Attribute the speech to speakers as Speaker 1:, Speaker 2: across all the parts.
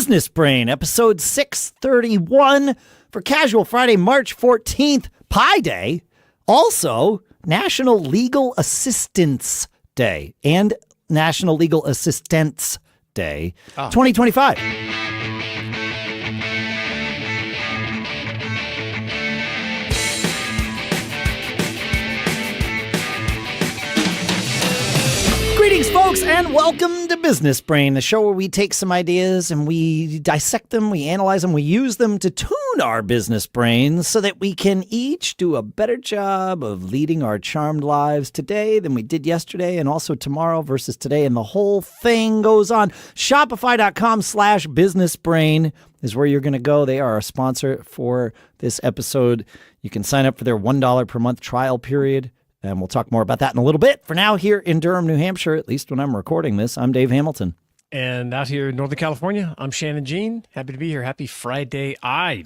Speaker 1: Business Brain, episode 631 for Casual Friday, March 14th, Pi Day. Also, National Legal Assistance Day and National Legal Assistance Day, 2025. Greetings, folks, and welcome to Business Brain, the show where we take some ideas and we dissect them, we analyze them, we use them to tune our business brains so that we can each do a better job of leading our charmed lives today than we did yesterday and also tomorrow versus today, and the whole thing goes on. Shopify.com/businessbrain is where you're going to go. They are our sponsor for this episode. You can sign up for their $1 per month trial period. And we'll talk more about that in a little bit. For now, here in Durham, New Hampshire, at least when I'm recording this, I'm Dave Hamilton.
Speaker 2: And out here in Northern California, I'm Shannon Jean. Happy to be here. Happy FridAI Day.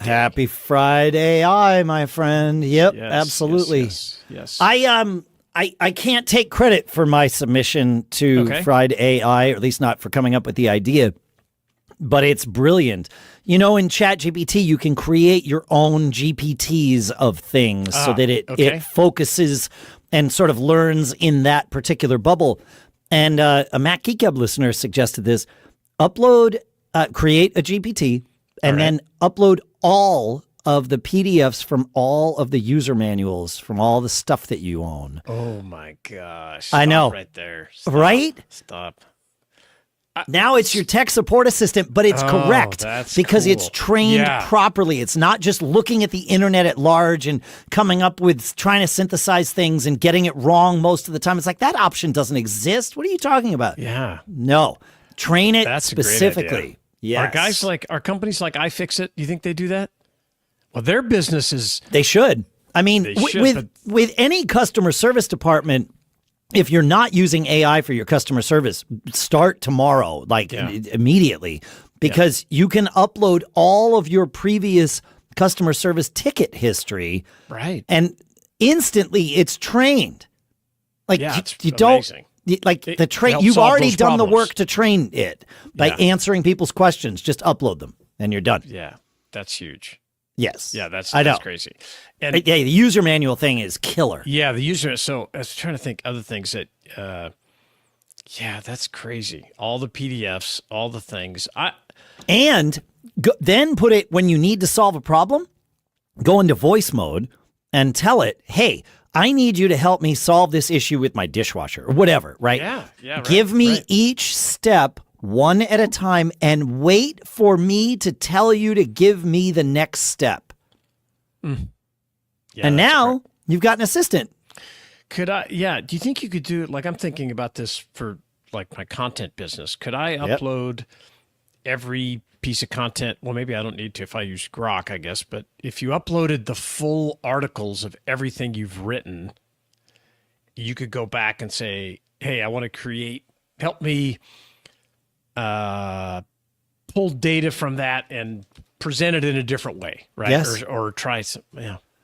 Speaker 1: Happy FridAI, my friend. Yep, yes, absolutely.
Speaker 2: Yes.
Speaker 1: I can't take credit for my submission to FridAI, or at least not for coming up with the idea. But it's brilliant. You know, in ChatGPT, you can create your own GPTs of things so that it focuses and sort of learns in that particular bubble. And a Mac Geek Gab listener suggested this. Create a GPT, and then upload all of the PDFs from all of the user manuals from all the stuff that you own.
Speaker 2: Oh, my gosh.
Speaker 1: I know.
Speaker 2: Right there.
Speaker 1: Right?
Speaker 2: Stop.
Speaker 1: Now it's your tech support assistant, but it's correct because it's trained properly. It's not just looking at the internet at large and coming up with trying to synthesize things and getting it wrong most of the time. It's like that option doesn't exist. What are you talking about?
Speaker 2: Yeah.
Speaker 1: No. Train it
Speaker 2: That's
Speaker 1: specifically.
Speaker 2: Yes. Are companies like iFixit, do you think they do that? Well, their business is...
Speaker 1: They should. I mean, with any customer service department, if you're not using AI for your customer service, start tomorrow, immediately, because you can upload all of your previous customer service ticket history.
Speaker 2: Right.
Speaker 1: And instantly it's trained.
Speaker 2: It's amazing.
Speaker 1: You've already done the work to train it by answering people's questions. Just upload them and you're done.
Speaker 2: Yeah. That's huge.
Speaker 1: Yes.
Speaker 2: Yeah, that's crazy.
Speaker 1: And the user manual thing is killer.
Speaker 2: Yeah, the user. So I was trying to think other things that, that's crazy. All the PDFs, all the things.
Speaker 1: Then put it when you need to solve a problem, go into voice mode and tell it, hey, I need you to help me solve this issue with my dishwasher or whatever, right?
Speaker 2: Yeah. Right,
Speaker 1: Give me each step one at a time, and wait for me to tell you to give me the next step. Yeah, and now you've got an assistant.
Speaker 2: Could I? Yeah. Do you think you could do it? Like, I'm thinking about this for like my content business. Could I upload every piece of content? Well, maybe I don't need to if I use Grok, I guess. But if you uploaded the full articles of everything you've written, you could go back and say, hey, I want to help me pull data from that and present it in a different way, right?
Speaker 1: Yes.
Speaker 2: Or try some,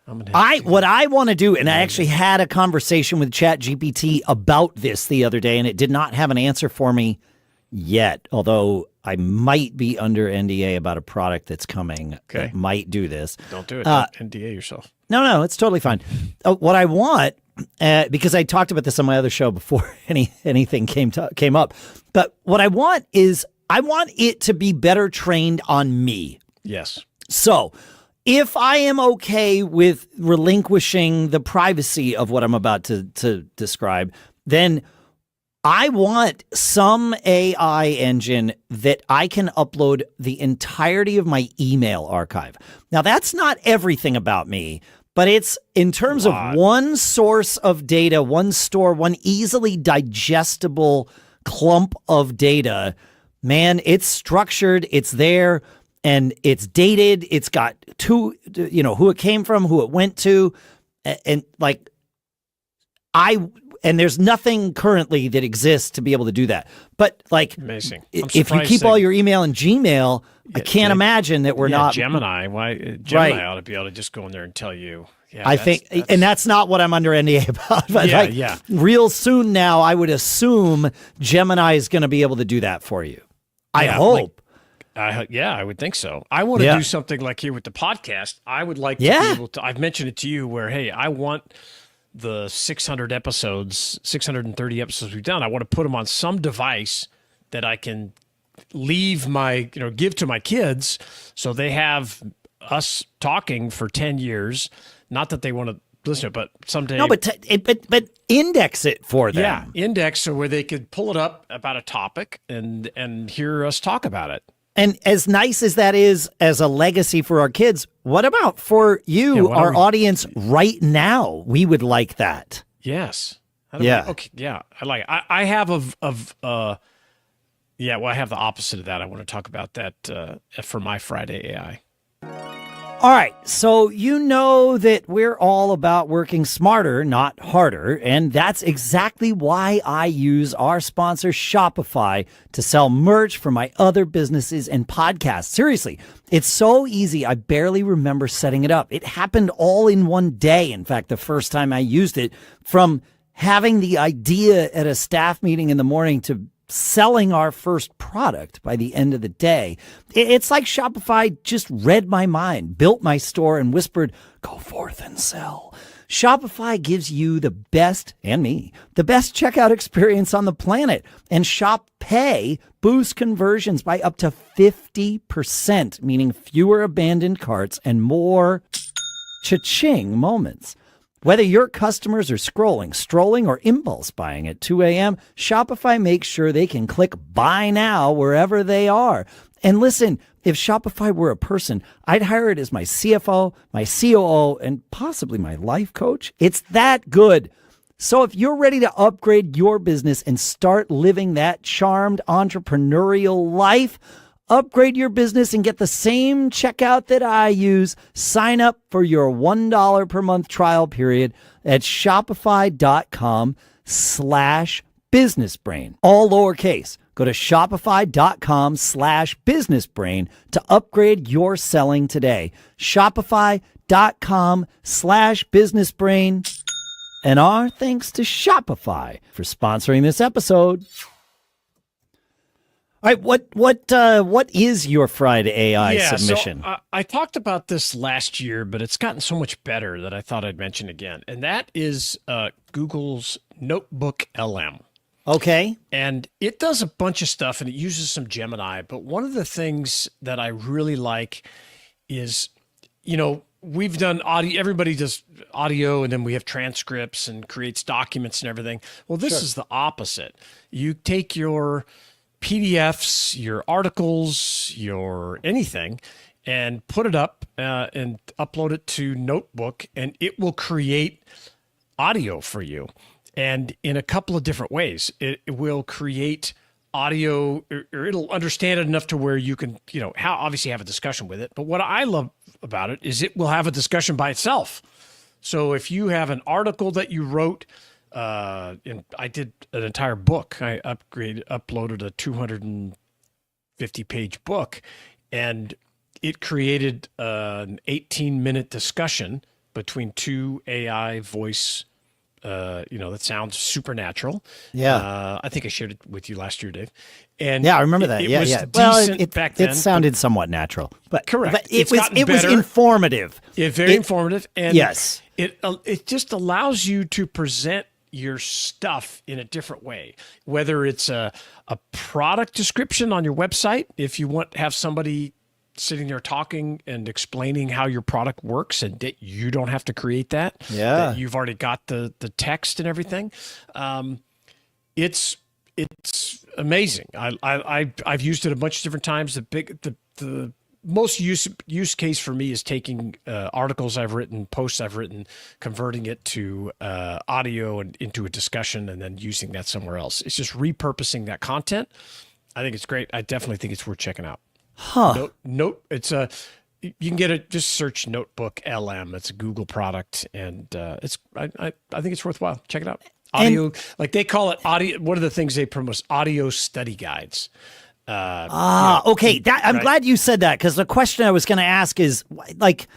Speaker 1: what I want to do, and I actually had a conversation with ChatGPT about this the other day, and it did not have an answer for me yet, although I might be under NDA about a product that's coming that might do this.
Speaker 2: Don't do it. Don't NDA yourself.
Speaker 1: No, it's totally fine. What I want, because I talked about this on my other show before anything came up, but what I want is I want it to be better trained on me.
Speaker 2: Yes.
Speaker 1: So if I am okay with relinquishing the privacy of what I'm about to describe, then I want some AI engine that I can upload the entirety of my email archive. Now, that's not everything about me, but it's in terms of one source of data, one store, one easily digestible clump of data. Man, it's structured, it's there, and it's dated. It's got who it came from, who it went to, and there's nothing currently that exists to be able to do that. But
Speaker 2: amazing.
Speaker 1: If you keep all your email in Gmail, I can't imagine that we're not
Speaker 2: Gemini. Gemini ought to be able to just go in there and tell you. Yeah,
Speaker 1: I think, and that's not what I'm under NDA about. But real soon now, I would assume Gemini is going to be able to do that for you. I hope.
Speaker 2: Yeah, I would think so. I want to do something like here with the podcast. I would like to be able to, I've mentioned it to you where, hey, I want the 600 episodes, 630 episodes we've done. I want to put them on some device that I can leave give to my kids so they have us talking for 10 years. Not that they want to listen to it, but someday.
Speaker 1: No, but index it for them.
Speaker 2: Yeah, index so where they could pull it up about a topic and hear us talk about it.
Speaker 1: And as nice as that is as a legacy for our kids, what about for you, our audience right now? We would like that.
Speaker 2: Yes.
Speaker 1: Okay.
Speaker 2: Yeah. I like it. I have I have the opposite of that. I want to talk about that for my Friday AI.
Speaker 1: All right, so you know that we're all about working smarter, not harder, and that's exactly why I use our sponsor Shopify to sell merch for my other businesses and podcasts. Seriously, it's so easy. I barely remember setting it up. It happened all in one day. In fact, the first time I used it, from having the idea at a staff meeting in the morning to selling our first product by the end of the day. It's like Shopify just read my mind, built my store, and whispered, "Go forth and sell." Shopify gives you the best, and me, the best checkout experience on the planet. And Shop Pay boosts conversions by up to 50%, meaning fewer abandoned carts and more cha-ching moments. Whether your customers are strolling, or impulse buying at 2 a.m., Shopify makes sure they can click buy now wherever they are. And listen, if Shopify were a person, I'd hire it as my CFO, my COO, and possibly my life coach. It's that good. So if you're ready to upgrade your business and start living that charmed entrepreneurial life, upgrade your business and get the same checkout that I use. Sign up for your $1 per month trial period at shopify.com/businessbrain. All lowercase. Go to shopify.com/businessbrain to upgrade your selling today. Shopify.com/businessbrain. And our thanks to Shopify for sponsoring this episode. All right, what is your Friday AI submission?
Speaker 2: So, I talked about this last year, but it's gotten so much better that I thought I'd mention again. And that is Google's Notebook LM.
Speaker 1: Okay.
Speaker 2: And it does a bunch of stuff, and it uses some Gemini. But one of the things that I really like is, we've done audio. Everybody does audio, and then we have transcripts and creates documents and everything. Well, this is the opposite. You take your PDFs, your articles, your anything, and put it up and upload it to Notebook, and it will create audio for you. And in a couple of different ways, it will create audio, or it'll understand it enough to where you can, obviously have a discussion with it. But what I love about it is it will have a discussion by itself. So if you have an article that you wrote, and I did an entire book. I uploaded a 250-page book, and it created an 18-minute discussion between two AI voice, that sounds supernatural.
Speaker 1: Yeah.
Speaker 2: I think I shared it with you last year, Dave. And
Speaker 1: yeah, I remember that.
Speaker 2: It was decent back then.
Speaker 1: It sounded somewhat natural, but
Speaker 2: correct.
Speaker 1: But it was informative.
Speaker 2: Very informative, and
Speaker 1: yes,
Speaker 2: it just allows you to present your stuff in a different way, whether it's a product description on your website, if you want to have somebody sitting there talking and explaining how your product works and that you don't have to create that.
Speaker 1: Yeah.
Speaker 2: That you've already got the text and everything. It's amazing. I've used it a bunch of different times. The most use case for me is taking articles I've written, posts I've written, converting it to audio and into a discussion, and then using that somewhere else. It's just repurposing that content. I think it's great. I definitely think it's worth checking out.
Speaker 1: Huh.
Speaker 2: It's you can get it. Just search Notebook LM. It's a Google product, and I think it's worthwhile. Check it out. Audio, like they call it audio. One of the things they promote is audio study guides.
Speaker 1: Okay. I'm glad you said that, because the question I was going to ask is, like,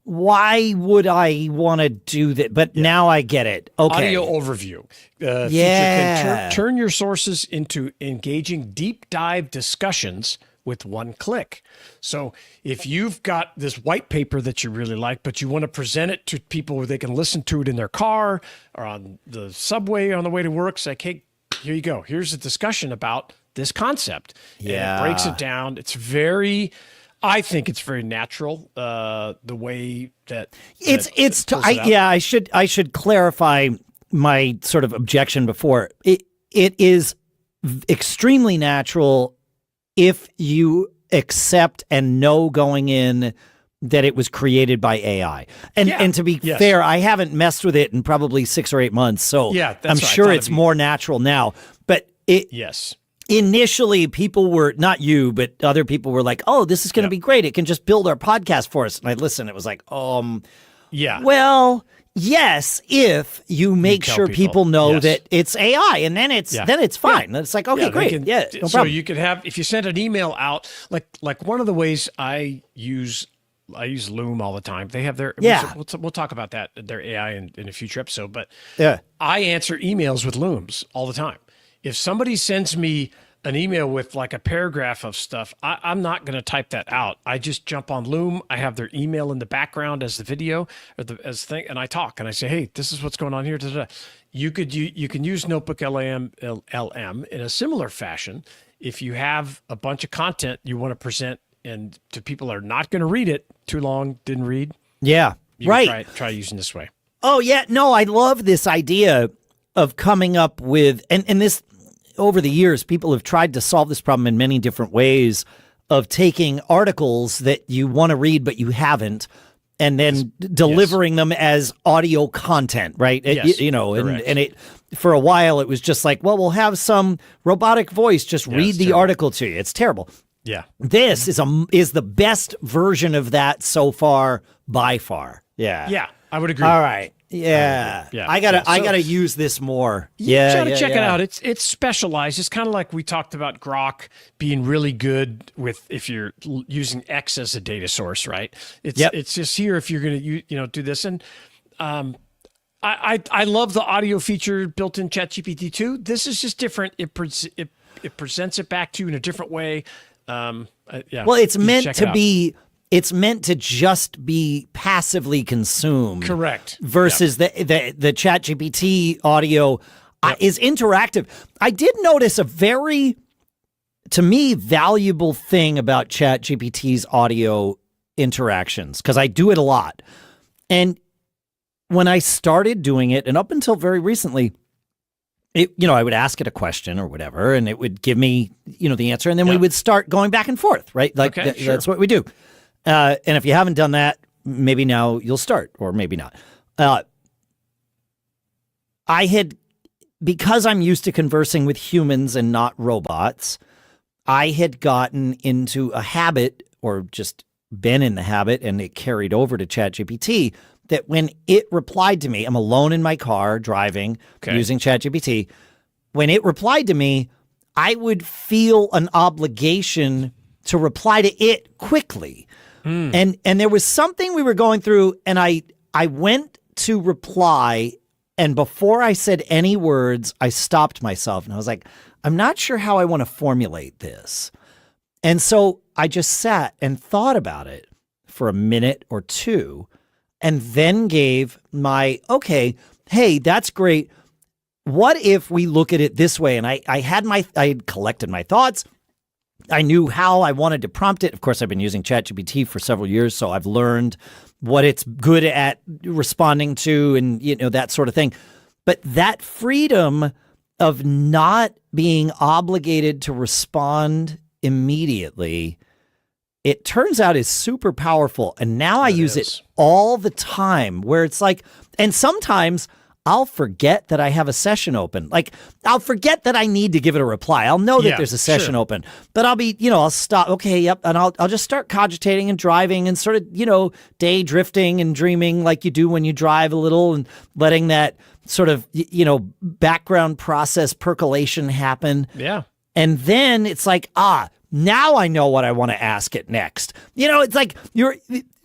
Speaker 1: why would I want to do that? But now I get it. Okay.
Speaker 2: Audio overview. Feature can turn your sources into engaging deep dive discussions with one click. So if you've got this white paper that you really like, but you want to present it to people where they can listen to it in their car or on the subway on the way to work, say, hey, here you go. Here's a discussion about this concept.
Speaker 1: Yeah.
Speaker 2: And it breaks it down. I think it's very natural, the way that
Speaker 1: I should clarify my sort of objection before. It is extremely natural if you accept and know going in that it was created by AI. And to be fair, I haven't messed with it in probably 6 or 8 months, so I'm sure it's more natural now. But initially, people were, not you, but other people were like, oh, this is going to be great. It can just build our podcast for us. And I listened. It was like, well, yes, if you make sure people know that it's AI, and then it's fine. It's like, okay, great. No problem.
Speaker 2: So you could have, if you send an email out, like one of the ways I use Loom all the time. They have their we'll talk about that, their AI in a future episode. But I answer emails with Looms all the time. If somebody sends me an email with like a paragraph of stuff, I'm not going to type that out. I just jump on Loom. I have their email in the background as the video or as thing, and I talk and I say, hey, this is what's going on here. You can use NotebookLM in a similar fashion. If you have a bunch of content you want to present and to people that are not going to read it too long, didn't read.
Speaker 1: Yeah, right.
Speaker 2: Try using this way.
Speaker 1: Oh yeah, no, I love this idea of coming up with and this. Over the years, people have tried to solve this problem in many different ways of taking articles that you want to read but you haven't, and then delivering them as audio content, right? And it for a while it was just like, well, we'll have some robotic voice just read the article to you. It's terrible.
Speaker 2: Yeah,
Speaker 1: this is the best version of that so far by far. Yeah,
Speaker 2: I would agree.
Speaker 1: All right. Yeah. I gotta use this more.
Speaker 2: Check it out. It's specialized. It's kind of like we talked about Grok being really good with if you're using X as a data source, right? It's just here if you're going to do this. And I love the audio feature built in ChatGPT too. This is just different. It presents it back to you in a different way.
Speaker 1: Well, it's meant to be. It's meant to just be passively consumed.
Speaker 2: Correct.
Speaker 1: Versus the ChatGPT audio is interactive. I did notice a very, to me, valuable thing about ChatGPT's audio interactions, because I do it a lot. And when I started doing it, and up until very recently, I would ask it a question or whatever, and it would give me, the answer, and then we would start going back and forth, right? Like that's what we do. And if you haven't done that, maybe now you'll start, or maybe not. Because I'm used to conversing with humans and not robots, I had gotten into a habit, or just been in the habit, and it carried over to ChatGPT, that when it replied to me, I'm alone in my car driving, using ChatGPT. When it replied to me, I would feel an obligation to reply to it quickly. And there was something we were going through, and I went to reply, and before I said any words, I stopped myself, and I was like, I'm not sure how I want to formulate this. And so I just sat and thought about it for a minute or two, and then gave my, hey, that's great. What if we look at it this way? And I had collected my thoughts. I knew how I wanted to prompt it. Of course, I've been using ChatGPT for several years, so I've learned what it's good at responding to and, that sort of thing. But that freedom of not being obligated to respond immediately, it turns out is super powerful. And now I use it all the time, where it's like, and sometimes I'll forget that I have a session open. Like, I'll forget that I need to give it a reply. I'll know that there's a session open, but I'll be, I'll stop. Okay, yep. And I'll just start cogitating and driving and sort of, day drifting and dreaming like you do when you drive a little, and letting that sort of, background process percolation happen.
Speaker 2: Yeah.
Speaker 1: And then it's like, now I know what I want to ask it next. It's like you're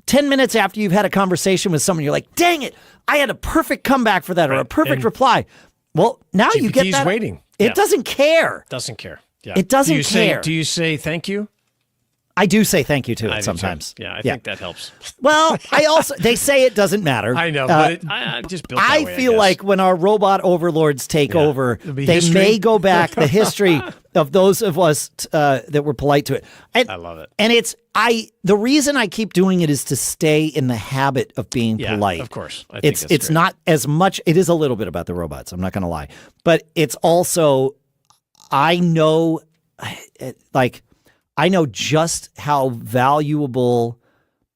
Speaker 1: 10 minutes after you've had a conversation with someone, you're like, dang it, I had a perfect comeback for that, or a perfect reply. Well, now you get that.
Speaker 2: waiting.
Speaker 1: It doesn't care.
Speaker 2: Doesn't care. Yeah.
Speaker 1: It doesn't care.
Speaker 2: Do you say thank you?
Speaker 1: I do say thank you to
Speaker 2: I
Speaker 1: it
Speaker 2: do
Speaker 1: sometimes.
Speaker 2: too. Yeah, I think that helps.
Speaker 1: Well, they say it doesn't matter.
Speaker 2: I know, but I just built that way,
Speaker 1: I feel
Speaker 2: guess.
Speaker 1: like when our robot overlords take over,
Speaker 2: It'll be
Speaker 1: they
Speaker 2: history.
Speaker 1: may go back the history of those of us that were polite to it. And,
Speaker 2: I love it.
Speaker 1: And the reason I keep doing it is to stay in the habit of being polite.
Speaker 2: Of course. I think
Speaker 1: It's
Speaker 2: that's great.
Speaker 1: not as much. It is a little bit about the robots. I'm not going to lie, but it's also I know just how valuable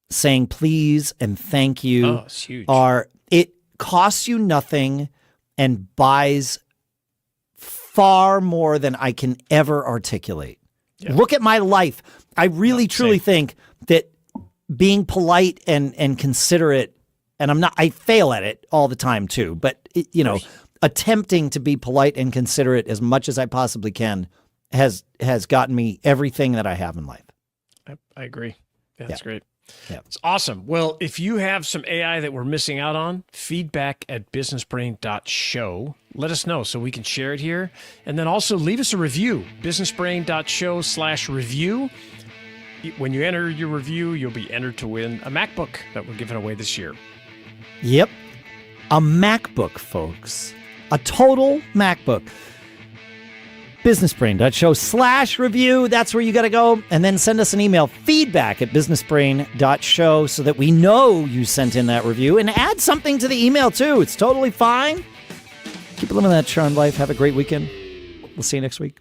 Speaker 1: saying please and thank you
Speaker 2: it's huge.
Speaker 1: are. It costs you nothing and buys far more than I can ever articulate. Yeah. Look at my life. I really truly think that being polite and considerate, and I fail at it all the time too, but attempting to be polite and considerate as much as I possibly can has gotten me everything that I have in life.
Speaker 2: I agree. Yeah, that's great.
Speaker 1: Yeah.
Speaker 2: It's awesome. Well, if you have some AI that we're missing out on, feedback@businessbrain.show. Let us know so we can share it here. And then also leave us a review, businessbrain.show/review. When you enter your review, you'll be entered to win a MacBook that we're giving away this year.
Speaker 1: Yep. A MacBook, folks. A total MacBook. businessbrain.show/review. That's where you got to go. And then send us an email, feedback@businessbrain.show, so that we know you sent in that review. And add something to the email, too. It's totally fine. Keep living that charmed life. Have a great weekend. We'll see you next week.